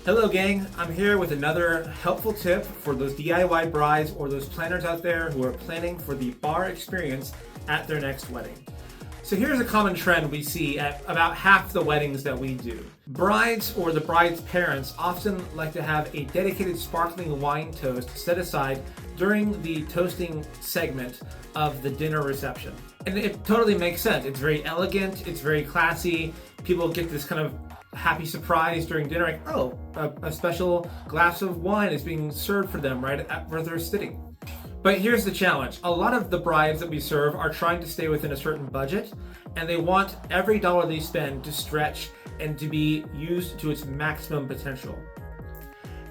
Hello gang, I'm here with another helpful tip for those DIY brides or those planners out there who are planning for the bar experience at their next wedding. So here's a common trend we see at about half the weddings that we do. Brides or the bride's parents often like to have a dedicated sparkling wine toast set aside during the toasting segment of the dinner reception. And it totally makes sense. It's very elegant, it's very classy. People get this kind of happy surprise during dinner, like, oh, a special glass of wine is being served for them right at where they're sitting. But here's the challenge. A lot of the brides that we serve are trying to stay within a certain budget, and they want every dollar they spend to stretch and to be used to its maximum potential.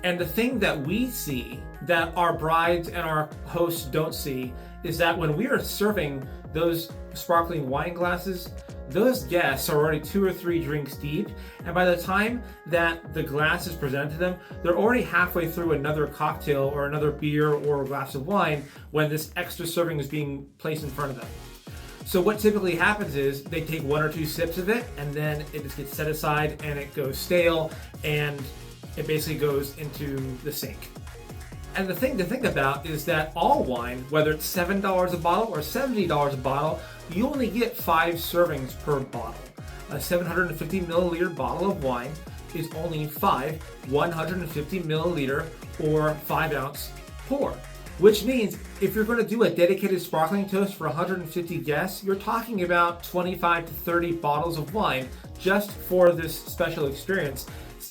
And the thing that we see that our brides and our hosts don't see is that when we are serving those sparkling wine glasses, those guests are already 2 or 3 drinks deep, and by the time that the glass is presented to them, they're already halfway through another cocktail or another beer or a glass of wine when this extra serving is being placed in front of them. So what typically happens is they take 1 or 2 sips of it, and then it just gets set aside and it goes stale, and it basically goes into the sink. And the thing to think about is that all wine, whether it's $7 a bottle or $70 a bottle, you only get 5 servings per bottle. A 750 milliliter bottle of wine is only 5 150 milliliter or 5 ounce pour. Which means if you're going to do a dedicated sparkling toast for 150 guests, you're talking about 25 to 30 bottles of wine just for this special experience,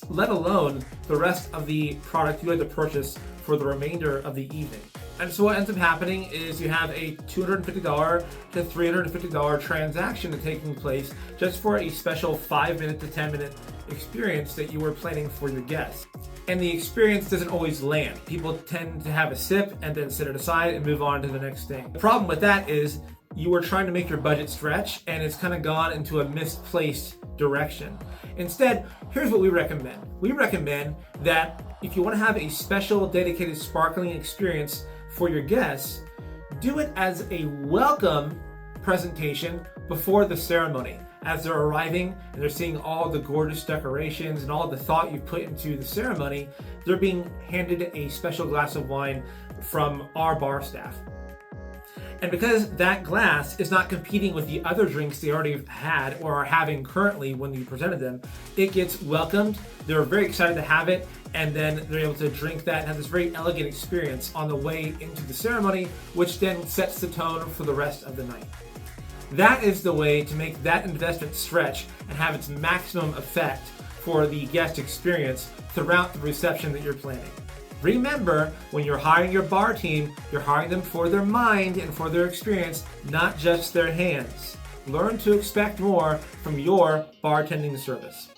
let alone the rest of the product you had to purchase for the remainder of the evening. And so what ends up happening is you have a $250 to $350 transaction taking place just for a special 5-minute to 10-minute experience that you were planning for your guests. And the experience doesn't always land. People tend to have a sip and then set it aside and move on to the next thing. The problem with that is you were trying to make your budget stretch and it's kind of gone into a misplaced direction. Instead, here's what we recommend. We recommend that if you want to have a special dedicated sparkling experience for your guests, do it as a welcome presentation before the ceremony. As they're arriving and they're seeing all the gorgeous decorations and all the thought you've put into the ceremony, they're being handed a special glass of wine from our bar staff. And because that glass is not competing with the other drinks they already had or are having currently when you presented them, it gets welcomed. They're very excited to have it, and then they're able to drink that and have this very elegant experience on the way into the ceremony, which then sets the tone for the rest of the night. That is the way to make that investment stretch and have its maximum effect for the guest experience throughout the reception that you're planning. Remember, when you're hiring your bar team, you're hiring them for their mind and for their experience, not just their hands. Learn to expect more from your bartending service.